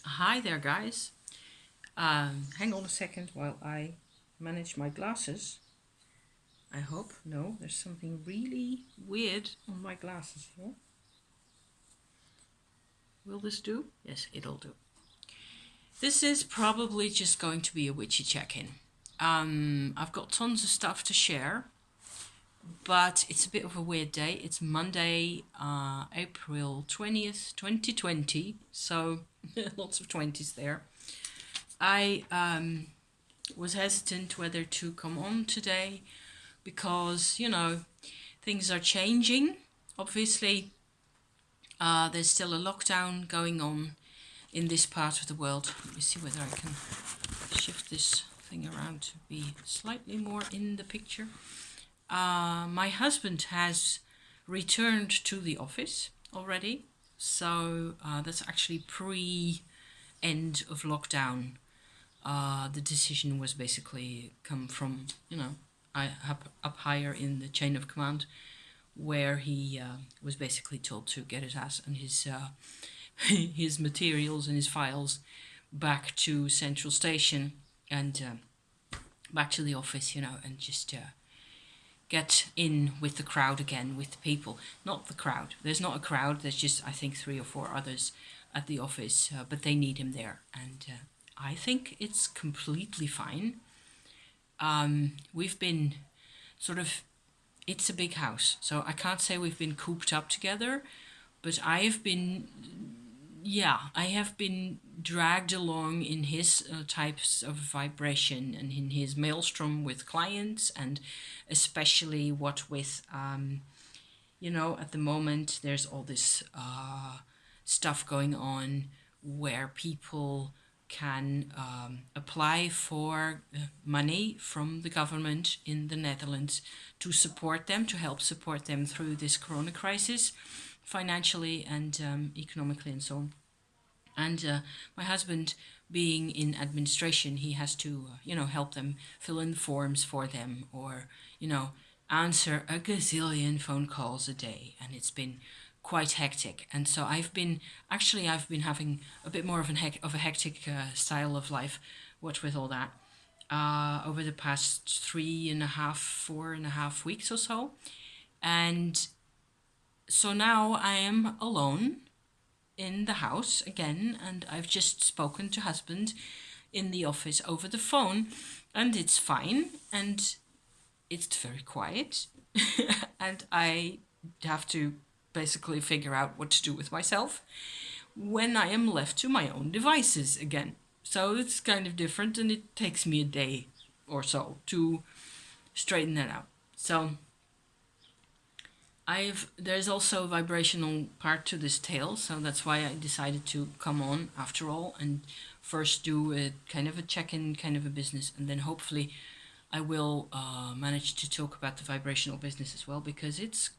Hi there, guys. Hang on a second while I manage my glasses. I hope. No, there's something really weird on my glasses here. Will this do? Yes, it'll do. This is probably just going to be a witchy check-in. I've got tons of stuff to share, but it's a bit of a weird day. It's Monday, April 20th, 2020, so lots of 20s there. I was hesitant whether to come on today because, things are changing. Obviously, there's still a lockdown going on in this part of the world. Let me see whether I can shift this thing around to be slightly more in the picture. My husband has returned to the office already, so that's actually pre-end of lockdown. The decision was basically come from, up higher in the chain of command, where he was basically told to get his ass and his his materials and his files back to Central Station and back to the office, and just get in with the crowd again, with the people. Not the crowd. There's not a crowd. There's just, I think, 3 or 4 others at the office, but they need him there. And I think it's completely fine. We've been sort of, it's a big house, so I can't say we've been cooped up together, but I have been dragged along in his types of vibration and in his maelstrom with clients, and especially what with, at the moment there's all this stuff going on where people can apply for money from the government in the Netherlands to support them, to help support them through this corona crisis, financially and economically and so on. And my husband, being in administration, he has to, help them fill in the forms for them, or, answer a gazillion phone calls a day. And it's been quite hectic. And so I've been having a bit more of a hectic style of life, what with all that, over the past 4.5 weeks or so. And so now I am alone in the house again, and I've just spoken to husband in the office over the phone, and it's fine, and it's very quiet. And I have to basically figure out what to do with myself when I am left to my own devices again. So it's kind of different, and it takes me a day or so to straighten that out. So there's also a vibrational part to this tale, so that's why I decided to come on after all and first do a kind of a check-in, kind of a business, and then hopefully I will manage to talk about the vibrational business as well, because it's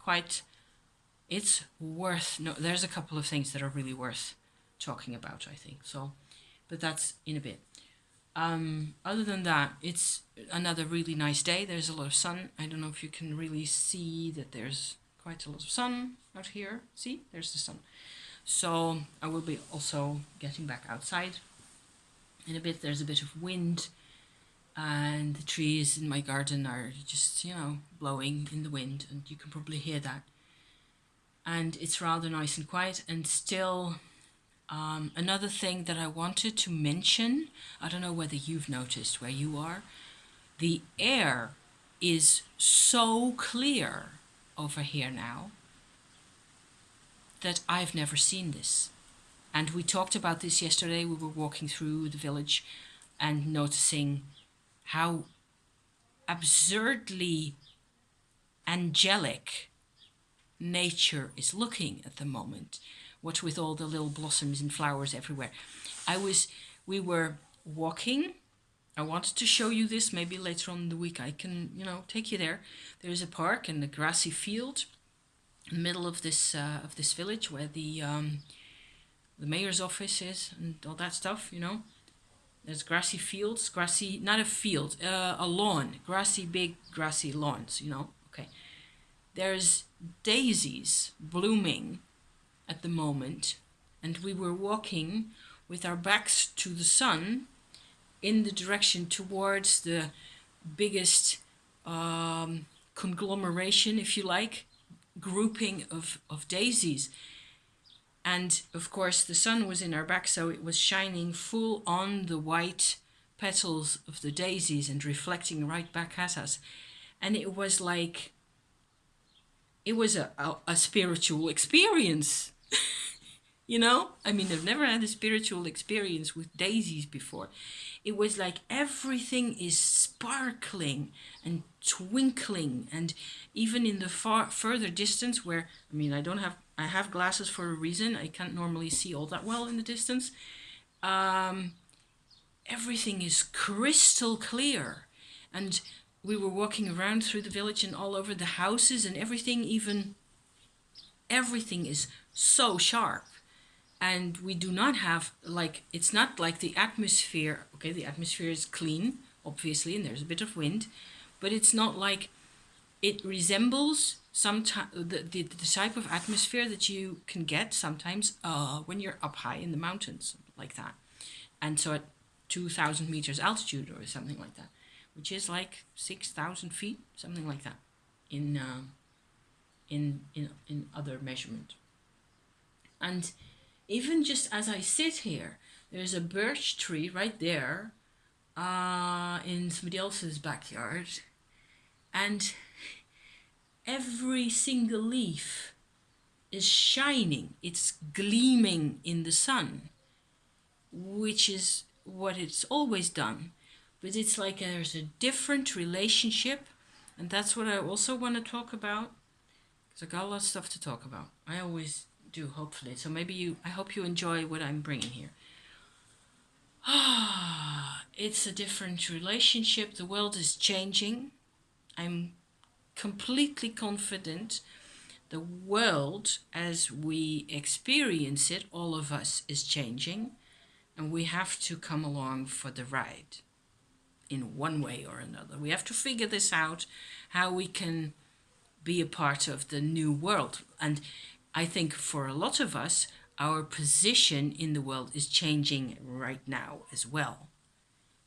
worth, no, there's a couple of things that are really worth talking about, I think. So, but that's in a bit. Other than that, it's another really nice day. There's a lot of sun. I don't know if you can really see that there's quite a lot of sun out here. See, there's the sun. So I will be also getting back outside in a bit. There's a bit of wind, and the trees in my garden are just, blowing in the wind, and you can probably hear that. And it's rather nice and quiet, and still another thing that I wanted to mention, I don't know whether you've noticed where you are, the air is so clear over here now that I've never seen this. And we talked about this yesterday. We were walking through the village and noticing how absurdly angelic nature is looking at the moment, what with all the little blossoms and flowers everywhere. We were walking. I wanted to show you this. Maybe later on in the week I can, take you there. There's a park and a grassy field in the middle of this village where the mayor's office is and all that stuff. There's grassy fields, not a field, a lawn, big grassy lawns. Okay. There's daisies blooming at the moment, and we were walking with our backs to the sun in the direction towards the biggest conglomeration, if you like, grouping of daisies. And of course the sun was in our back, so it was shining full on the white petals of the daisies and reflecting right back at us. And it was like, it was a spiritual experience. You know, I mean, I've never had a spiritual experience with daisies before. It was like everything is sparkling and twinkling, and even in the further distance, where, I mean, I have glasses for a reason. I can't normally see all that well in the distance. Everything is crystal clear, and we were walking around through the village and all over the houses and everything, everything is so sharp. And we do not have, like, it's not like the atmosphere. Okay, the atmosphere is clean, obviously, and there's a bit of wind, but it's not like, it resembles the type of atmosphere that you can get sometimes when you're up high in the mountains, like that. And so at 2,000 meters altitude or something like that, which is like 6,000 feet, something like that, in other measurement. And even just as I sit here, there's a birch tree right there in somebody else's backyard, and every single leaf is shining. It's gleaming in the sun, which is what it's always done. But it's like there's a different relationship, and that's what I also want to talk about, because I got a lot of stuff to talk about. I always do, hopefully. So maybe I hope you enjoy what I'm bringing here. It's a different relationship. The world is changing. I'm completely confident the world as we experience it, all of us, is changing, and we have to come along for the ride in one way or another. We have to figure this out, how we can be a part of the new world. And I think for a lot of us, our position in the world is changing right now as well.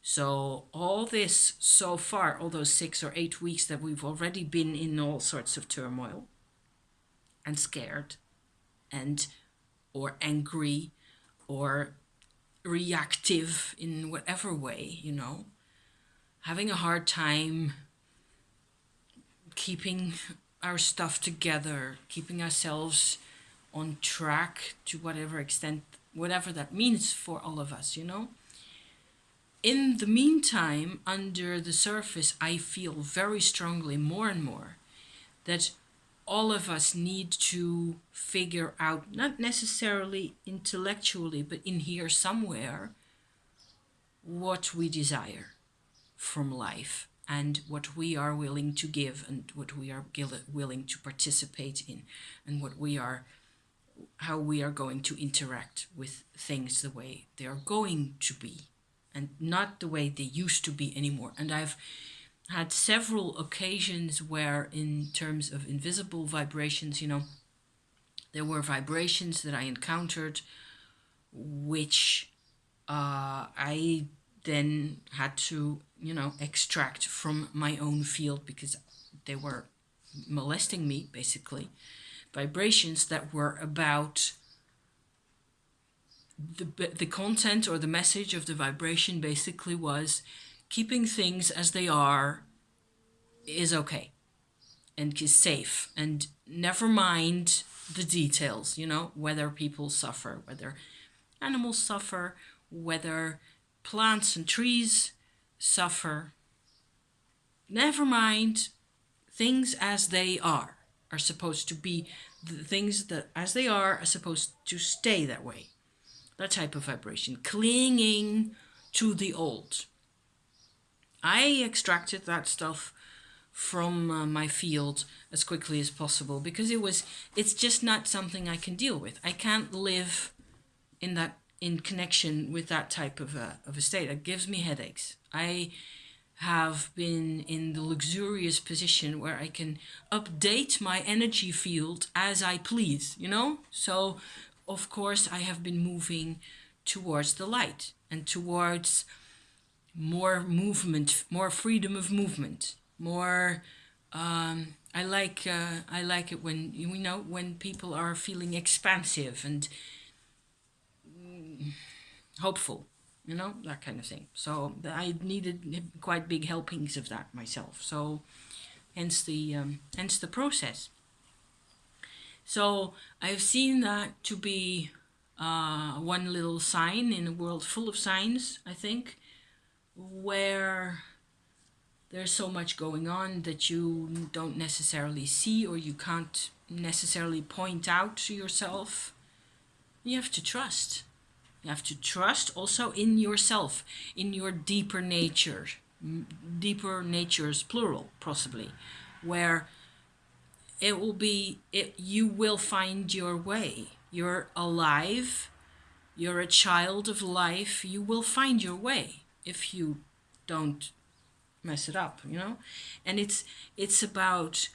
So all this so far, all those 6 or 8 weeks that we've already been in all sorts of turmoil and scared and or angry or reactive in whatever way, you know, having a hard time keeping our stuff together, keeping ourselves on track to whatever extent, whatever that means for all of us, you know. In the meantime, under the surface, I feel very strongly, more and more, that all of us need to figure out, not necessarily intellectually, but in here somewhere, what we desire from life and what we are willing to give and what we are willing to participate in, and how we are going to interact with things the way they are going to be and not the way they used to be anymore. And I've had several occasions where, in terms of invisible vibrations, you know, there were vibrations that I encountered which I then had to, you know, extract from my own field because they were molesting me, basically. Vibrations that were about the content or the message of the vibration basically was keeping things as they are is okay and is safe, and never mind the details, you know, whether people suffer, whether animals suffer, whether plants and trees suffer. Never mind, things as they are supposed to be, the things that as they are supposed to stay that way. That type of vibration, clinging to the old. I extracted that stuff from my field as quickly as possible because it's just not something I can deal with. I can't live in connection with that type of a state. It gives me headaches. I have been in the luxurious position where I can update my energy field as I please, you know? So, of course, I have been moving towards the light and towards more movement, more freedom of movement, more. I like it when when people are feeling expansive and hopeful, that kind of thing. So I needed quite big helpings of that myself. So hence the process. So I've seen that to be one little sign in a world full of signs, I think, where there's so much going on that you don't necessarily see or you can't necessarily point out to yourself. You have to trust. You have to trust also in yourself, in your deeper nature, deeper natures, plural, possibly, where you will find your way. You're alive. You're a child of life. You will find your way if you don't mess it up, And it's about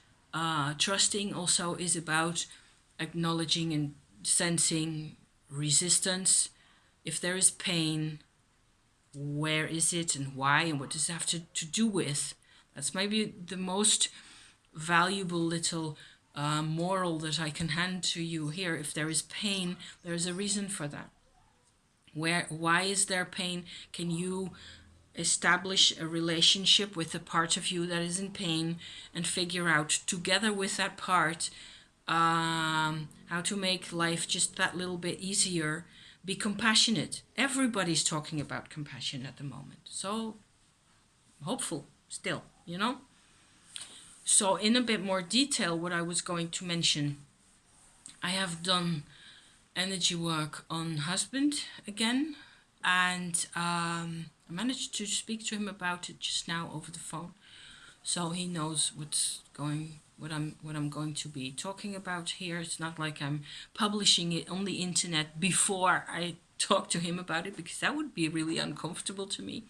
trusting. Also, is about acknowledging and sensing resistance. If there is pain, where is it and why, and what does it have to do with? That's maybe the most valuable little moral that I can hand to you here. If there is pain, there is a reason for that. Why is there pain? Can you establish a relationship with the part of you that is in pain and figure out together with that part how to make life just that little bit easier? Be compassionate. Everybody's talking about compassion at the moment. So hopeful still, So in a bit more detail, what I was going to mention, I have done energy work on husband again, and I managed to speak to him about it just now over the phone, so he knows what I'm going to be talking about here. It's not like I'm publishing it on the internet before I talk to him about it, because that would be really uncomfortable to me.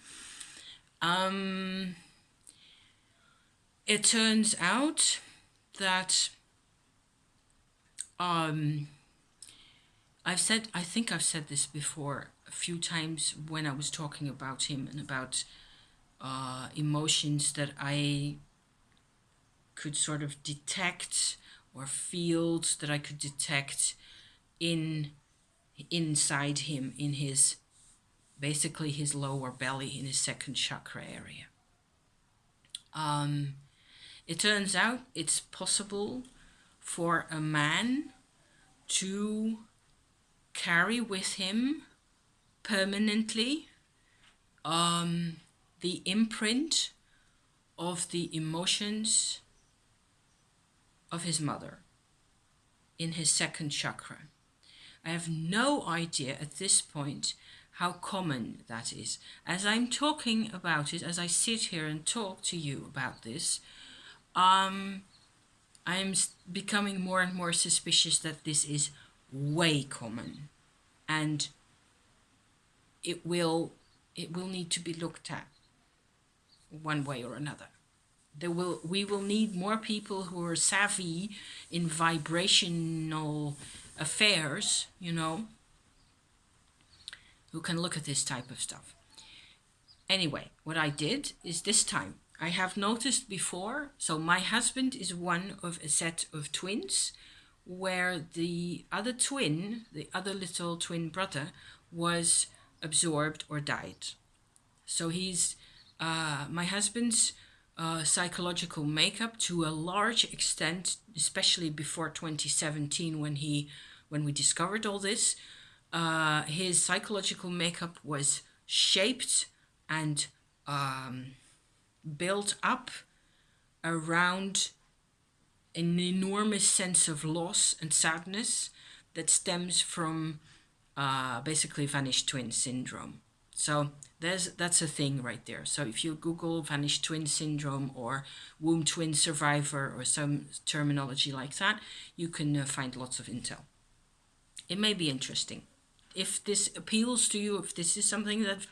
It turns out that I think I've said this before a few times when I was talking about him and about emotions that I could sort of detect, or fields that I could detect inside him, in his, basically his lower belly, in his second chakra area. It turns out it's possible for a man to carry with him permanently the imprint of the emotions of his mother in his second chakra. I have no idea at this point how common that is. As I'm talking about it, as I sit here and talk to you about this, I'm becoming more and more suspicious that this is way common, and it will need to be looked at one way or another. We will need more people who are savvy in vibrational affairs, who can look at this type of stuff. Anyway, what I did is, this time I have noticed before, so my husband is one of a set of twins, where the other little twin brother, was absorbed or died. So he's my husband's psychological makeup, to a large extent, especially before 2017 when we discovered all this, his psychological makeup was shaped and built up around an enormous sense of loss and sadness that stems from basically vanished twin syndrome. So that's a thing right there. So if you Google vanished twin syndrome or womb twin survivor or some terminology like that, you can find lots of intel. It may be interesting. If this appeals to you, if this is something that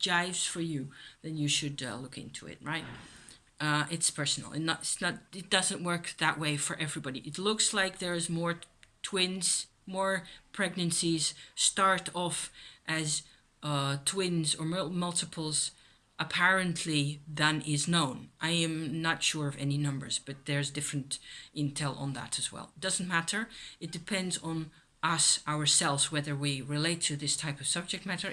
jives for you, then you should look into it, right? It's personal, and it doesn't work that way for everybody. It looks like there's more twins, more pregnancies start off as twins or multiples apparently than is known. I am not sure of any numbers, but there's different intel on that as well. Doesn't matter. It depends on us ourselves whether we relate to this type of subject matter.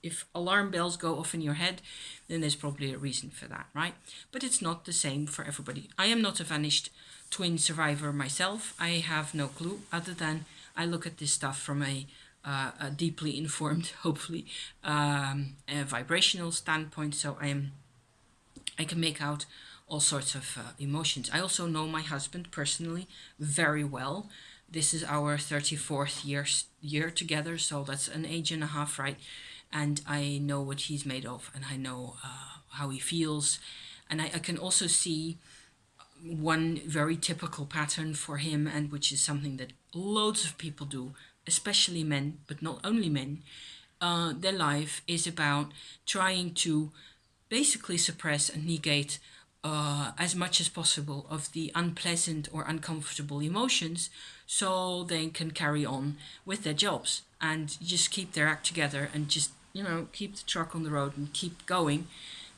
If alarm bells go off in your head, then there's probably a reason for that, right? But it's not the same for everybody. I am not a vanished twin survivor myself. I have no clue other than I look at this stuff from a deeply informed, hopefully, a vibrational standpoint. So I can make out all sorts of emotions. I also know my husband personally very well. This is our 34th year together, so that's an age and a half, right? And I know what he's made of, and I know how he feels. And I can also see one very typical pattern for him, and which is something that loads of people do, especially men, but not only men. Their life is about trying to basically suppress and negate as much as possible of the unpleasant or uncomfortable emotions so they can carry on with their jobs and just keep their act together and just, keep the truck on the road and keep going.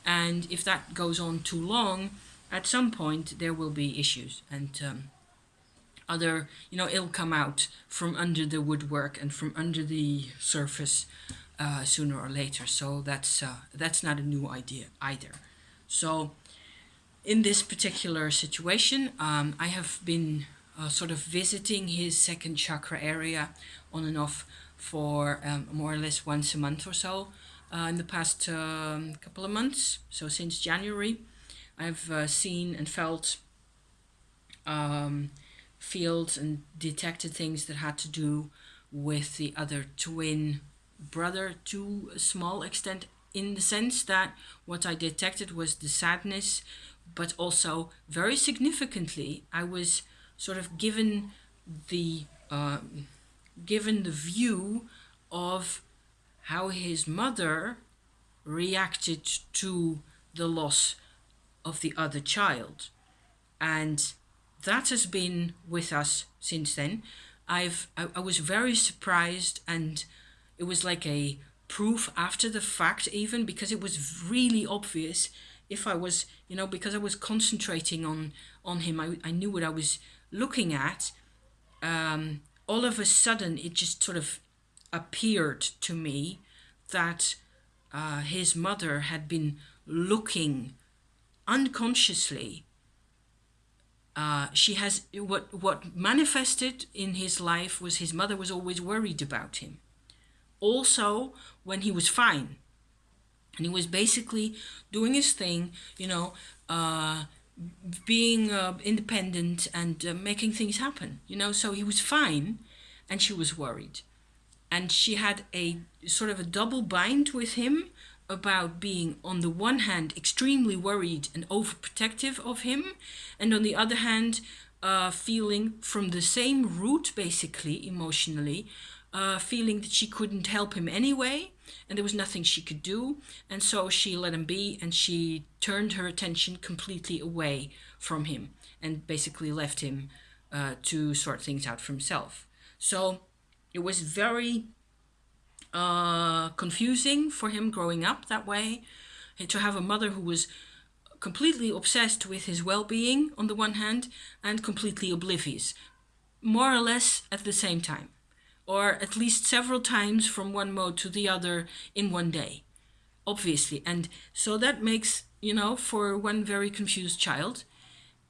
And if that goes on too long, at some point there will be issues, and it'll come out from under the woodwork and from under the surface sooner or later. So that's not a new idea either. So in this particular situation, I have been sort of visiting his second chakra area on and off for more or less once a month or so in the past couple of months. So since January, I've seen and felt fields and detected things that had to do with the other twin brother to a small extent, in the sense that what I detected was the sadness, but also very significantly I was sort of given the view of how his mother reacted to the loss of the other child. And that has been with us since then. I was very surprised, and it was like a proof after the fact, even because it was really obvious. If I was, because I was concentrating on him, I knew what I was looking at. All of a sudden, it just sort of appeared to me that his mother had been looking unconsciously. She has what manifested in his life was his mother was always worried about him. Also, when he was fine, and he was basically doing his thing, being independent and making things happen, so he was fine, and she was worried. And she had a sort of a double bind with him about being, on the one hand, extremely worried and overprotective of him, and on the other hand, feeling from the same root, basically, emotionally, feeling that she couldn't help him anyway, and there was nothing she could do, and so she let him be, and she turned her attention completely away from him, and basically left him to sort things out for himself. So it was very confusing for him growing up that way, to have a mother who was completely obsessed with his well-being on the one hand, and completely oblivious, more or less at the same time, or at least several times from one mode to the other in one day, obviously. And so that makes, for one very confused child.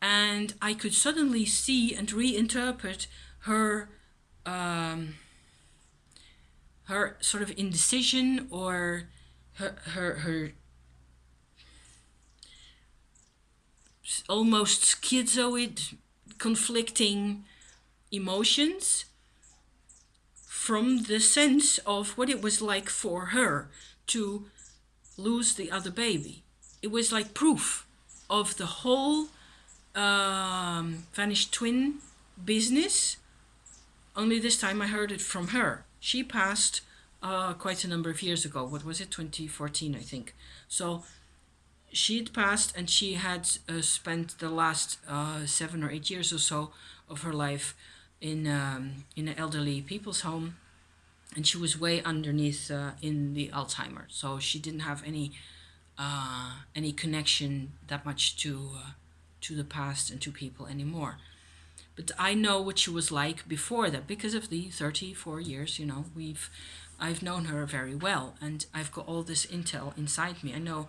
And I could suddenly see and reinterpret her her sort of indecision, or her almost schizoid, conflicting emotions, from the sense of what it was like for her to lose the other baby. It was like proof of the whole vanished twin business, only this time I heard it from her. She passed quite a number of years ago. What was it? 2014, I think. So she had passed, and she had spent the last 7 or 8 years or so of her life in an elderly people's home, and she was way underneath in the Alzheimer, so she didn't have any connection that much to the past and to people anymore. But I know what she was like before that because of the 34 years, I've known her very well, and I've got all this intel inside me. I know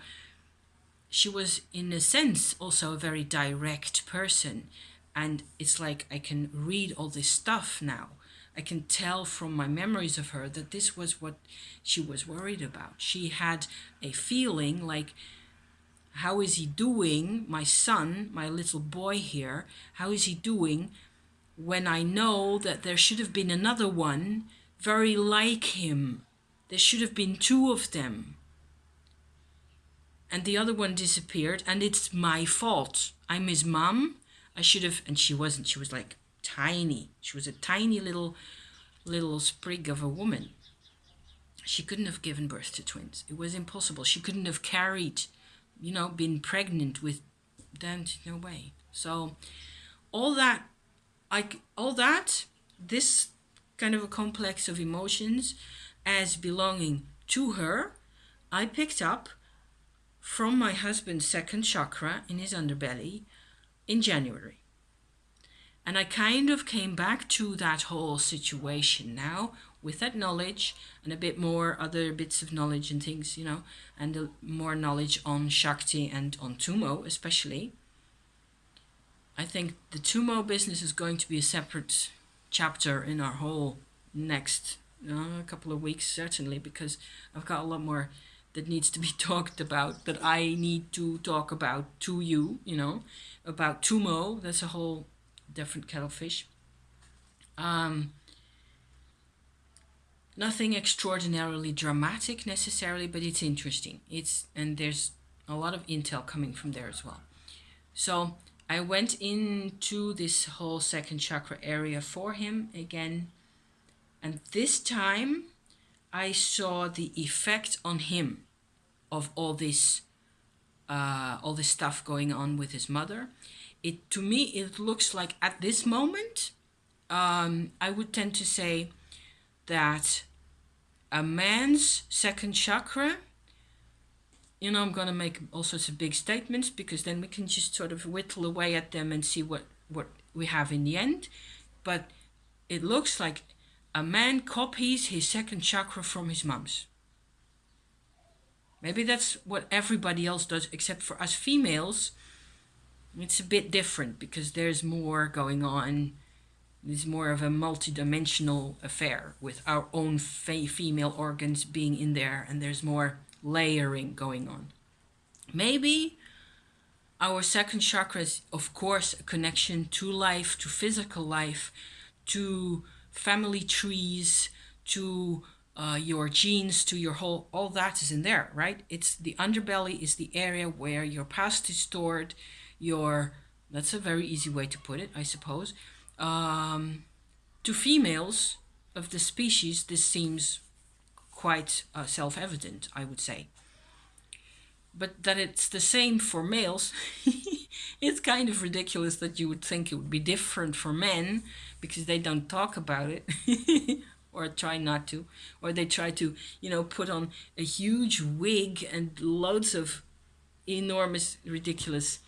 she was, in a sense, also a very direct person, and it's like I can read all this stuff now. I can tell from my memories of her that this was what she was worried about. She had a feeling like, how is he doing, my son, my little boy here, how is he doing when I know that there should have been another one very like him? There should have been two of them. And the other one disappeared, and it's my fault. I'm his mum. I should have, and she wasn't. She was like tiny. She was a tiny little sprig of a woman. She couldn't have given birth to twins. It was impossible. She couldn't have carried, been pregnant with them. No way. So all that, this kind of a complex of emotions as belonging to her, I picked up from my husband's second chakra in his underbelly in January. And I kind of came back to that whole situation now with that knowledge and a bit more other bits of knowledge and things, and more knowledge on Shakti and on Tumo especially. I think the Tumo business is going to be a separate chapter in our whole next couple of weeks, certainly, because I've got a lot more that needs to be talked about, that I need to talk about to you, about Tumo. That's a whole different kettle of fish. Nothing extraordinarily dramatic necessarily, but it's interesting. And there's a lot of intel coming from there as well. So I went into this whole second chakra area for him again, and this time I saw the effect on him of all this stuff going on with his mother. To me, it looks like at this moment, I would tend to say that a man's second chakra, I'm going to make all sorts of big statements because then we can just sort of whittle away at them and see what we have in the end. But it looks like a man copies his second chakra from his mom's. Maybe that's what everybody else does, except for us females. It's a bit different because there's more going on. It's more of a multidimensional affair with our own female organs being in there, and there's more layering going on. Maybe our second chakra is, of course, a connection to life, to physical life, to family trees, to your genes, to your whole, all that is in there, right? It's the underbelly is the area where your past is stored. That's a very easy way to put it, I suppose. To females of the species, this seems quite self-evident, I would say. But that it's the same for males, it's kind of ridiculous that you would think it would be different for men because they don't talk about it or try not to, or they try to, put on a huge wig and loads of enormous, ridiculous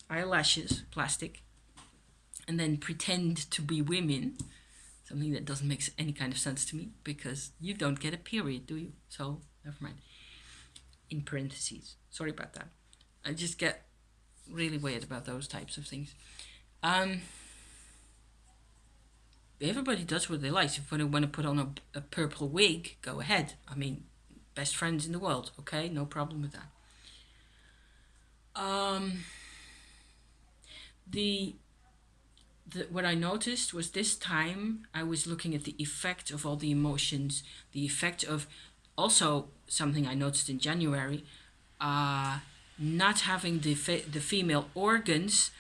eyelashes, plastic, and then pretend to be women. Something that doesn't make any kind of sense to me because you don't get a period, do you? So, never mind. In parentheses. Sorry about that. I just get really weird about those types of things. Everybody does what they like. If they want to put on a purple wig, go ahead. I mean, best friends in the world, okay? No problem with that. What I noticed was this time I was looking at the effect of all the emotions, the effect of also something I noticed in January, not having the female organs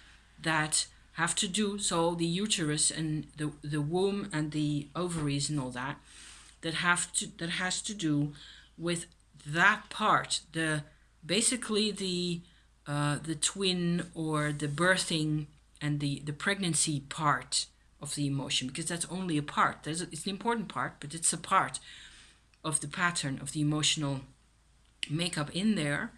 that have to do, so the uterus and the womb and the ovaries and all that has to do with that part, basically the twin or the birthing and the pregnancy part of the emotion, because that's only a part. It's an important part, but it's a part of the pattern of the emotional makeup in there.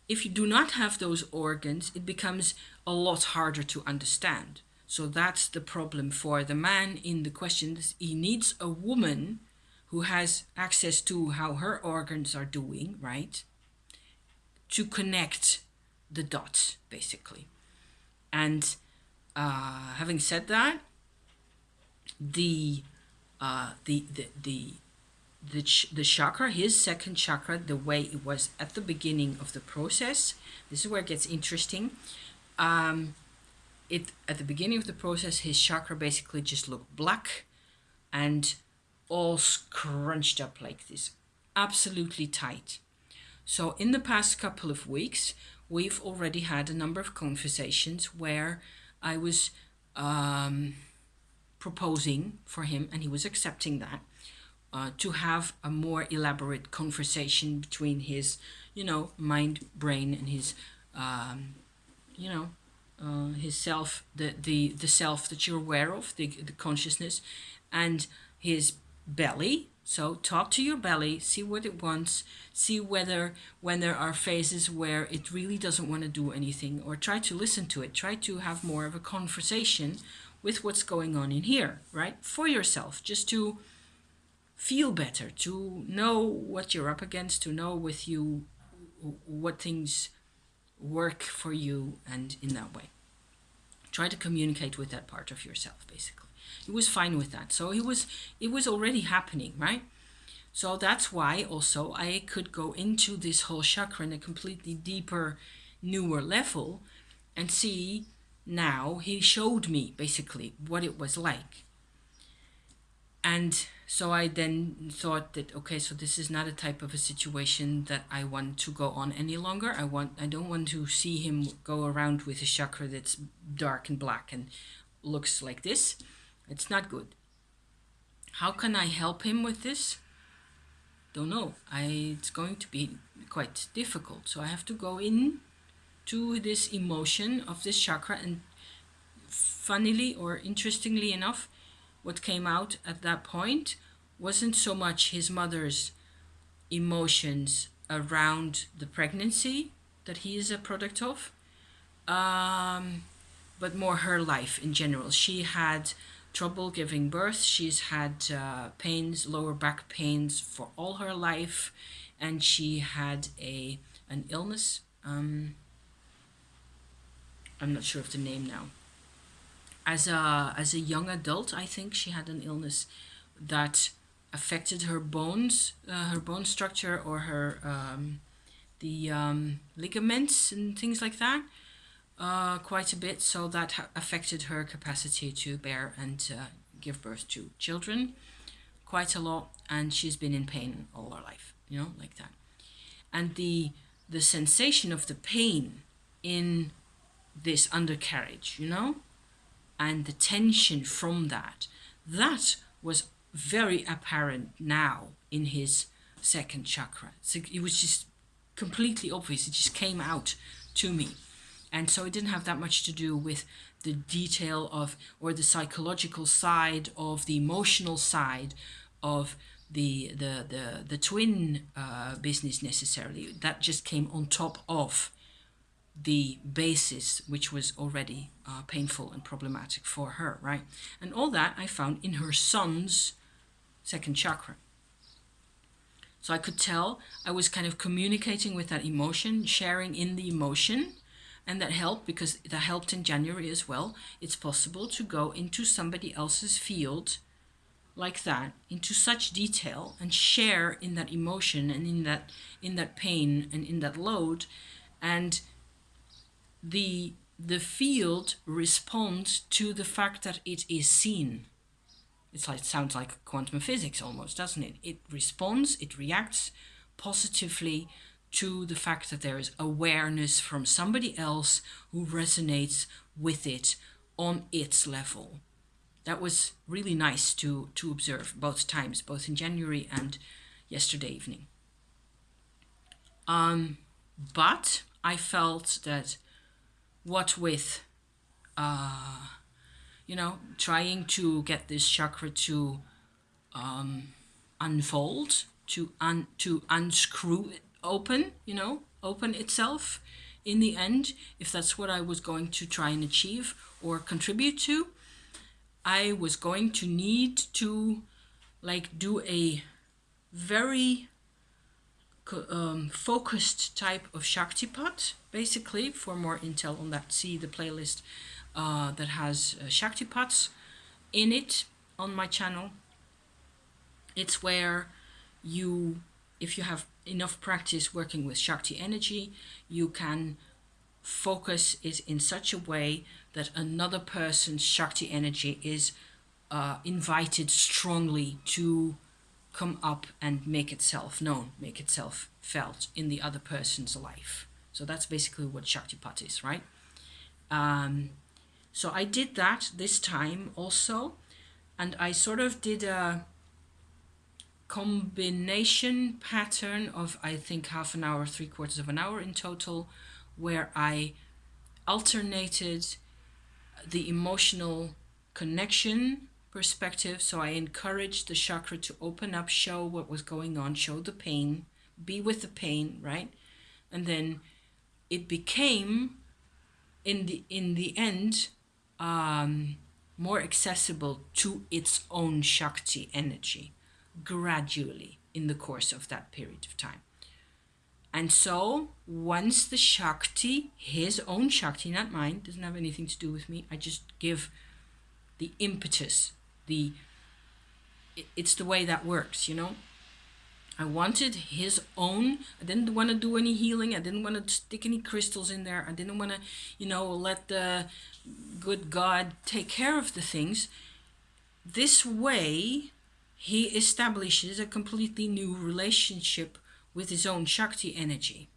If you do not have those organs, it becomes a lot harder to understand. So that's the problem for the man in the questions. He needs a woman who has access to how her organs are doing, right? To connect the dots, basically. And having said that, the chakra, his second chakra, the way it was at the beginning of the process, this is where it gets interesting. At the beginning of the process, his chakra basically just looked black and all scrunched up like this, absolutely tight. So in the past couple of weeks, we've already had a number of conversations where I was proposing for him, and he was accepting that, to have a more elaborate conversation between his, mind, brain, and his, his self, the self that you're aware of, the consciousness, and his belly. So talk to your belly, see what it wants, see whether when there are phases where it really doesn't want to do anything, or try to listen to it, try to have more of a conversation with what's going on in here, right? For yourself, just to feel better, to know what you're up against, to know with you what things work for you, and in that way. Try to communicate with that part of yourself, basically. He was fine with that. So it was already happening, right? So that's why also I could go into this whole chakra in a completely deeper, newer level and see now. He showed me basically what it was like. And so I then thought that, okay, so this is not a type of a situation that I want to go on any longer. I don't want to see him go around with a chakra that's dark and black and looks like this. It's not good. How can I help him with this? Don't know. It's going to be quite difficult. So I have to go in to this emotion of this chakra, and funnily or interestingly enough, what came out at that point wasn't so much his mother's emotions around the pregnancy that he is a product of, but more her life in general. She had trouble giving birth. She's had pains, lower back pains for all her life, and she had an illness. I'm not sure of the name now. As a young adult, I think she had an illness that affected her bones, her bone structure, or her ligaments and things like that, quite a bit. So that affected her capacity to bear and give birth to children quite a lot, and she's been in pain all her life, like that. And the sensation of the pain in this undercarriage, and the tension from that was very apparent now in his second chakra. So it was just completely obvious. It just came out to me. And so it didn't have that much to do with the detail of, or the psychological side of, the emotional side of the twin business necessarily. That just came on top of the basis, which was already painful and problematic for her, right? And all that I found in her son's second chakra. So I could tell I was kind of communicating with that emotion, sharing in the emotion, and that helped, because that helped in January as well. It's possible to go into somebody else's field like that, into such detail, and share in that emotion and in that pain and in that load, and the field responds to the fact that it is seen. It sounds like quantum physics almost, doesn't it? It responds, it reacts positively to the fact that there is awareness from somebody else who resonates with it on its level. That was really nice to observe both times, both in January and yesterday evening. But I felt that what with trying to get this chakra to unfold, to unscrew it open, open itself in the end. If that's what I was going to try and achieve or contribute to, I was going to need to do a very focused type of Shaktipat, basically. For more intel on that, see the playlist that has Shaktipats in it on my channel. It's where you, if you have enough practice working with Shakti energy, you can focus it in such a way that another person's Shakti energy is invited strongly to come up and make itself known, make itself felt in the other person's life. So that's basically what Shaktipat is, right? So I did that this time also, and I sort of did a combination pattern of, I think, half an hour, 3/4 of an hour in total, where I alternated the emotional connection perspective. So I encouraged the chakra to open up, show what was going on, show the pain, be with the pain, right? And then it became, in the end, more accessible to its own Shakti energy gradually in the course of that period of time. And so once the Shakti, his own Shakti, not mine, doesn't have anything to do with me, I just give the impetus, it's the way that works, I wanted his own. I didn't want to do any healing. I didn't want to stick any crystals in there. I didn't want to, let the good God take care of the things. This way, he establishes a completely new relationship with his own Shakti energy.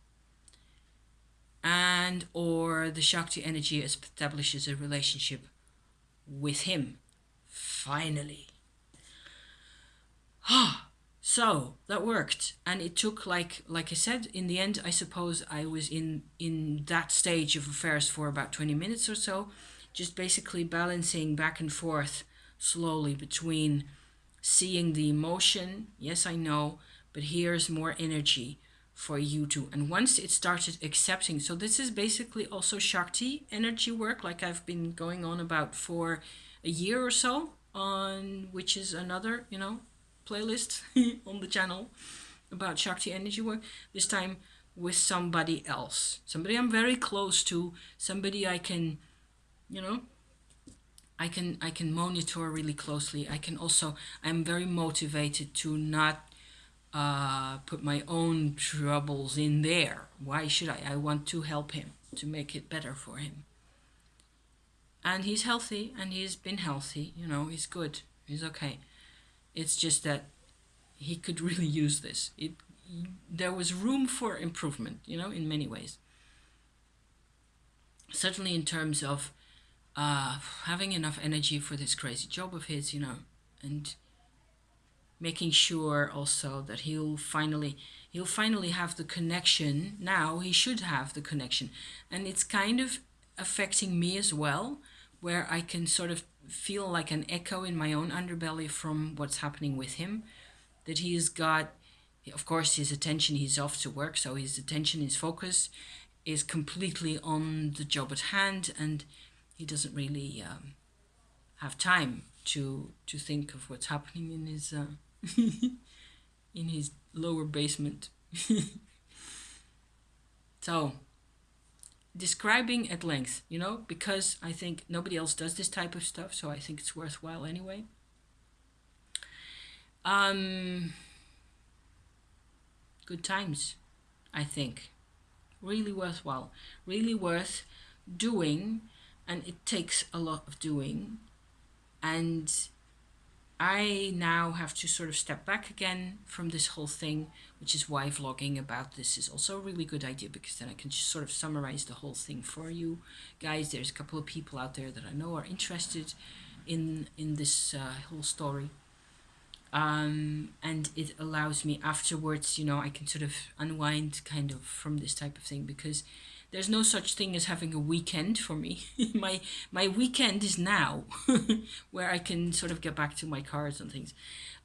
And or the Shakti energy establishes a relationship with him. Finally. So that worked, and it took, like I said, in the end, I suppose I was in that stage of affairs for about 20 minutes or so, just basically balancing back and forth slowly between seeing the emotion, yes, I know, but here's more energy for you to. And once it started accepting, so this is basically also Shakti energy work, like I've been going on about for a year or so, on which is another, playlist on the channel about Shakti energy work, this time with somebody else, somebody I'm very close to, somebody I can, I can monitor really closely. I'm very motivated to not put my own troubles in there. Why should I? I want to help him, to make it better for him. And he's healthy, and he's been healthy, he's good, he's okay. It's just that he could really use this. There was room for improvement, in many ways. Certainly in terms of having enough energy for this crazy job of his, and making sure also that he'll finally have the connection. Now he should have the connection. And it's kind of affecting me as well, where I can sort of feel like an echo in my own underbelly from what's happening with him, that he's got, of course, his attention, he's off to work, so his attention, his focus is completely on the job at hand, and he doesn't really have time to think of what's happening in his in his lower basement. So describing at length, because I think nobody else does this type of stuff, so I think it's worthwhile anyway. Good times, I think. Really worthwhile. Really worth doing, and it takes a lot of doing. And I now have to sort of step back again from this whole thing, which is why vlogging about this is also a really good idea, because then I can just sort of summarize the whole thing for you guys. There's a couple of people out there that I know are interested in this whole story. And it allows me afterwards, I can sort of unwind kind of from this type of thing, because there's no such thing as having a weekend for me. My weekend is now, where I can sort of get back to my cards and things.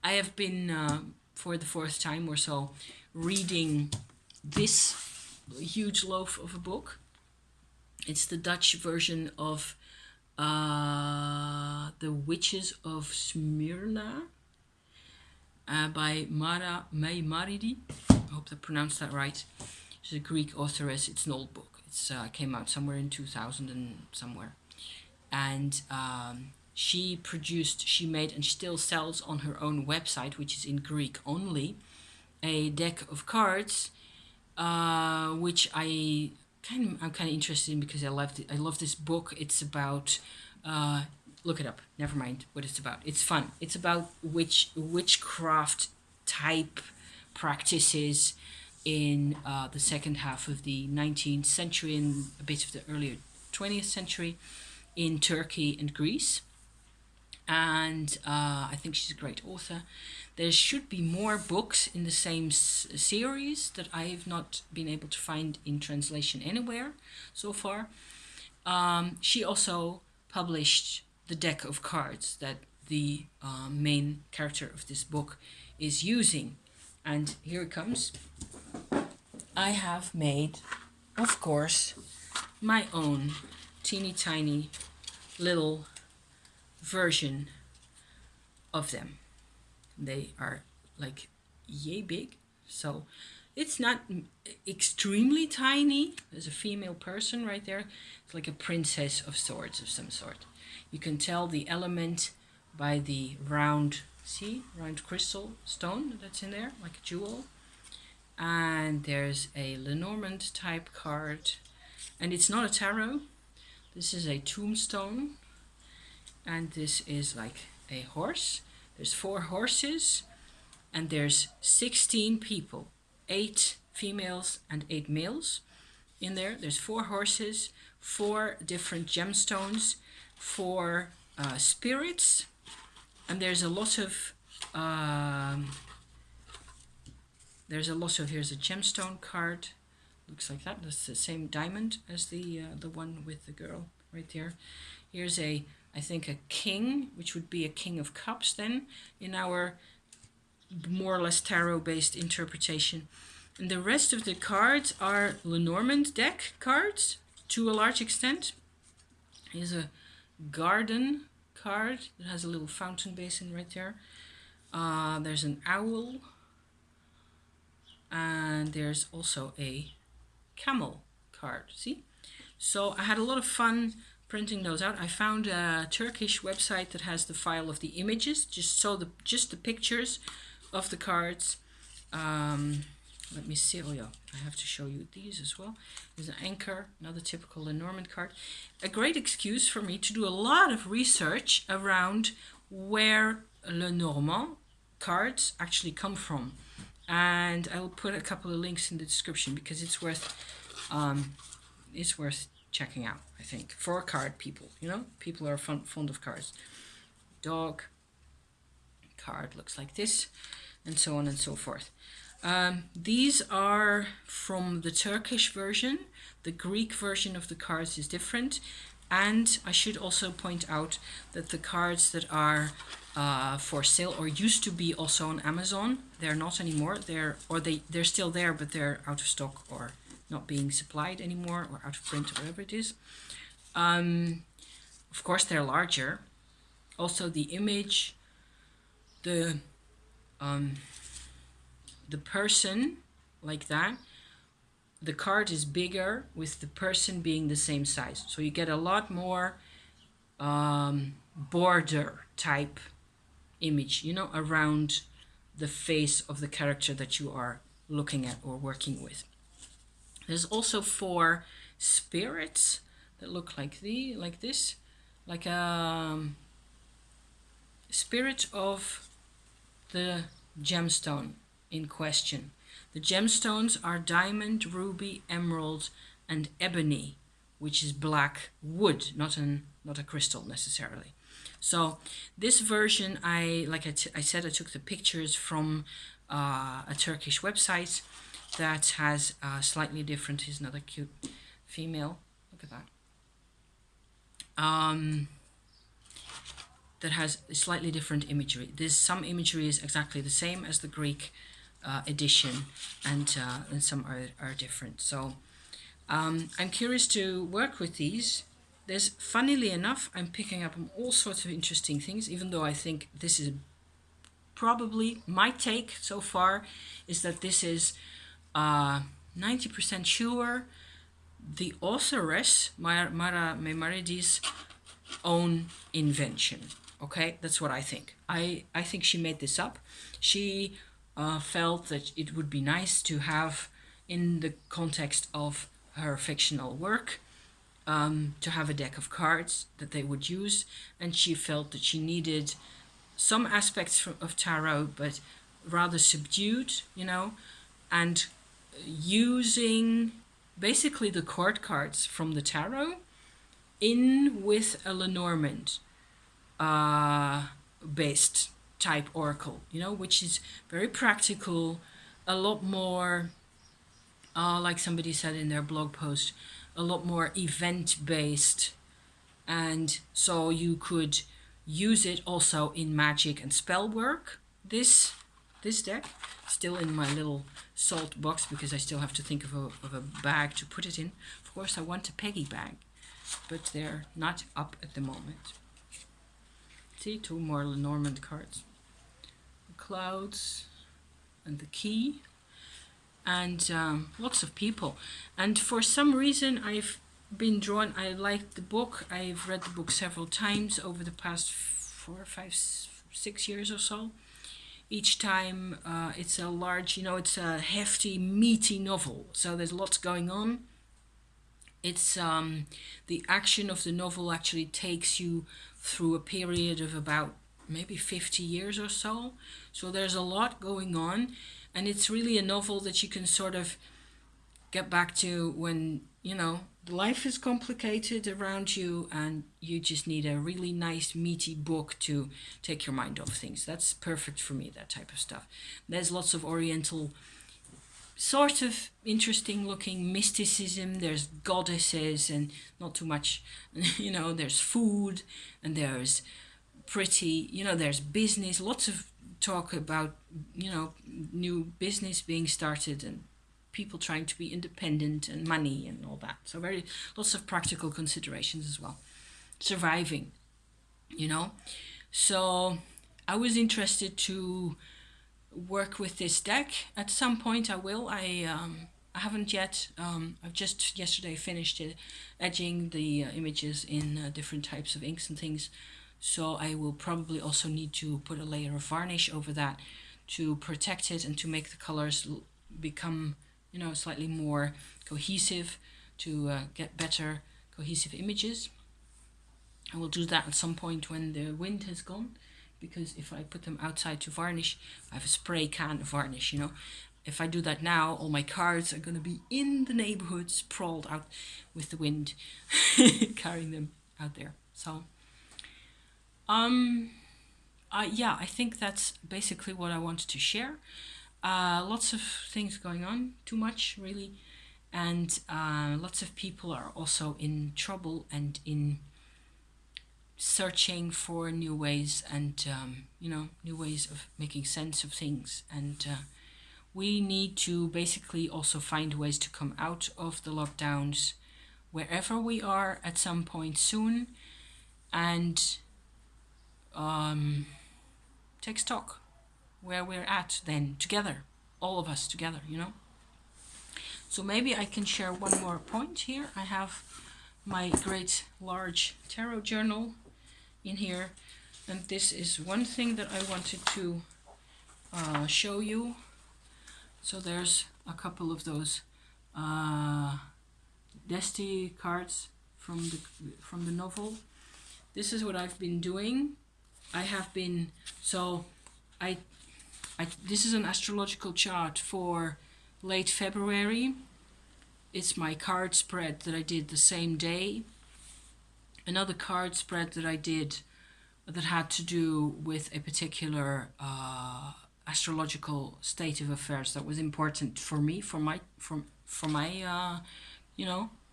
I have been, for the fourth time or so, reading this huge loaf of a book. It's the Dutch version of The Witches of Smyrna, by Mara Meimaridi. I hope I pronounced that right. She's a Greek authoress. It's an old book. It's came out somewhere in 2000 and somewhere. And she made, and still sells on her own website, which is in Greek only, a deck of cards, which I'm kind of interested in because I love this book. It's about look it up. Never mind what it's about. It's fun. It's about witchcraft type practices in the second half of the 19th century and a bit of the earlier 20th century in Turkey and Greece. And I think she's a great author. There should be more books in the same series that I have not been able to find in translation anywhere so far. She also published the deck of cards that the main character of this book is using. And here it comes. I have made, of course, my own teeny tiny little version of them. They are like yay big, so it's not extremely tiny. There's a female person right there. It's like a princess of swords of some sort. You can tell the element by the round crystal stone that's in there, like a jewel. And there's a Lenormand type card, and it's not a tarot. This is a tombstone, and this is like a horse. There's 4 horses, and there's 16 people, 8 females and 8 males in there. There's 4 horses, 4 different gemstones, 4 spirits, and there's a lot of here's a gemstone card. Looks like that. That's the same diamond as the one with the girl right there. Here's I think a king, which would be a king of cups then in our more or less tarot based interpretation. And the rest of the cards are Lenormand deck cards to a large extent. Here's a garden card that has a little fountain basin right there. There's an owl. And there's also a camel card, see? So I had a lot of fun printing those out. I found a Turkish website that has the file of the images, just the pictures of the cards. Let me see. Oh yeah, I have to show you these as well. There's an anchor, another typical Lenormand card. A great excuse for me to do a lot of research around where Lenormand cards actually come from. And I will put a couple of links in the description because it's worth checking out, I think, for card people. You know, people are fond of cards. Dog card looks like this, and so on and so forth. These are from the Turkish version. The Greek version of the cards is different. And I should also point out that the cards that are for sale or used to be also on Amazon, they're not anymore. They're still there, but they're out of stock or not being supplied anymore, or out of print, or whatever it is. Of course, they're larger. Also, the image, the person like that. The card is bigger with the person being the same size. So you get a lot more border type image, you know, around the face of the character that you are looking at or working with. There's also 4 spirits that look like this, like a spirit of the gemstone in question. The gemstones are diamond, ruby, emerald, and ebony, which is black wood, not a crystal necessarily. So this version, I said, I took the pictures from a Turkish website that has slightly different. Here's another cute female. Look at that. That has a slightly different imagery. Some imagery is exactly the same as the Greek edition, and some are different. So I'm curious to work with these. There's, funnily enough, I'm picking up on all sorts of interesting things, even though I think this is probably my take so far is that this is 90% sure the authoress, Mara Memarides' own invention. Okay, that's what I think. I think she made this up. She felt that it would be nice to have, in the context of her fictional work, to have a deck of cards that they would use, and she felt that she needed some aspects of tarot, but rather subdued, and using basically the court cards from the tarot in with a Lenormand based type oracle, which is very practical, a lot more, like somebody said in their blog post, a lot more event based. And so you could use it also in magic and spell work. This deck, still in my little salt box because I still have to think of a bag to put it in. Of course, I want a Peggy bag, but they're not up at the moment. See, 2 more Lenormand cards. The clouds and the key, and lots of people. And for some reason, I've been drawn. I liked the book. I've read the book several times over the past 4, 5, 6 years or so. Each time it's a large, it's a hefty, meaty novel. So there's lots going on. It's the action of the novel actually takes you through a period of about maybe 50 years or so. So there's a lot going on, and it's really a novel that you can sort of get back to when, life is complicated around you and you just need a really nice meaty book to take your mind off things. That's perfect for me, that type of stuff. There's lots of Oriental sort of interesting looking mysticism. There's goddesses and not too much, there's food and there's pretty, there's business, lots of talk about, new business being started and people trying to be independent and money and all that. So lots of practical considerations as well. Surviving, So I was interested to work with this deck. At some point I will. I haven't yet. I've just yesterday finished edging the images in different types of inks and things. So I will probably also need to put a layer of varnish over that to protect it and to make the colors become, slightly more cohesive, to get better cohesive images. I will do that at some point when the wind has gone, because if I put them outside to varnish, I have a spray can of varnish, If I do that now, all my cards are going to be in the neighborhood, sprawled out with the wind, carrying them out there. So, I think that's basically what I wanted to share. Lots of things going on, too much really, and lots of people are also in trouble and in searching for new ways and new ways of making sense of things, and we need to basically also find ways to come out of the lockdowns wherever we are at some point soon, and take stock where we're at then together, all of us together, So maybe I can share one more point here. I have my great large tarot journal in here, and this is one thing that I wanted to show you. So there's a couple of those Deste cards from the novel. This is what I've been doing. This is an astrological chart for late February. It's my card spread that I did the same day. Another card spread that I did that had to do with a particular astrological state of affairs that was important for me, for my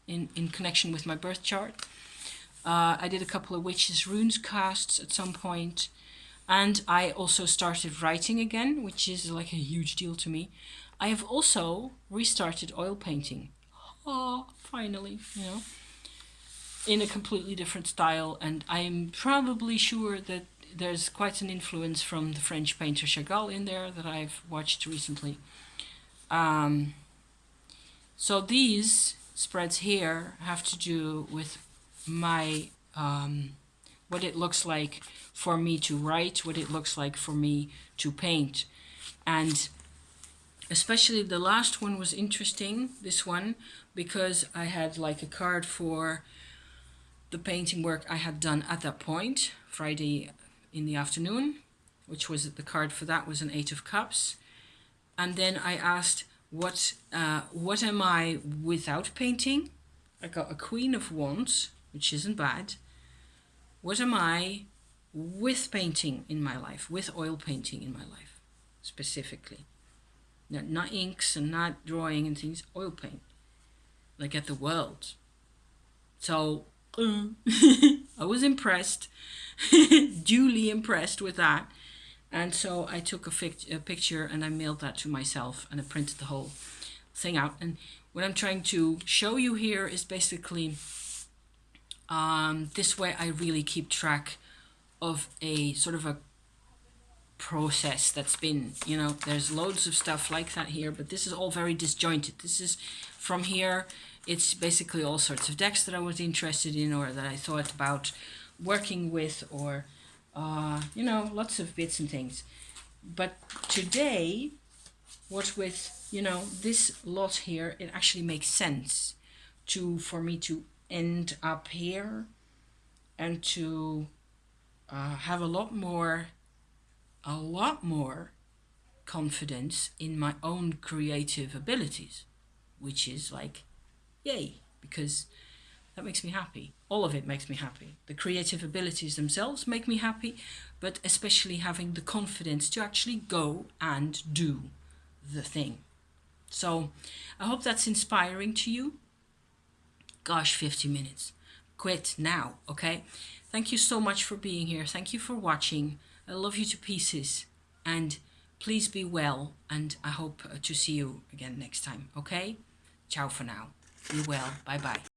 in connection with my birth chart. I did a couple of witches runes casts at some point, and I also started writing again, which is like a huge deal to me. I have also restarted oil painting. Oh, finally, you know, in a completely different style, and I am probably sure that there's quite an influence from the French painter Chagall in there that I've watched recently. So these spreads here have to do with my what it looks like for me to write, what it looks like for me to paint. And especially the last one was interesting, this one, because I had like a card for the painting work I had done at that point, Friday in the afternoon, which was the card for that was an 8 of Cups. And then I asked, what am I without painting? I got a Queen of Wands, which isn't bad. What am I with painting in my life, with oil painting in my life, specifically? Not inks and not drawing and things, oil paint, like at the world. So I was impressed, duly impressed with that. And so I took a picture and I mailed that to myself, and I printed the whole thing out. And what I'm trying to show you here is basically this way I really keep track of a sort of a process that's been, you know, there's loads of stuff like that here, but this is all very disjointed. This is from here, it's basically all sorts of decks that I was interested in or that I thought about working with, or you know, lots of bits and things. But today, what with, you know, this lot here, it actually makes sense for me to end up here and to have a lot more confidence in my own creative abilities, which is like, yay, because that makes me happy. All of it makes me happy. The creative abilities themselves make me happy, but especially having the confidence to actually go and do the thing. So I hope that's inspiring to you. Gosh, 50 minutes. Quit now, okay? Thank you so much for being here. Thank you for watching. I love you to pieces. And please be well. And I hope to see you again next time, okay? Ciao for now. Be well. Bye-bye.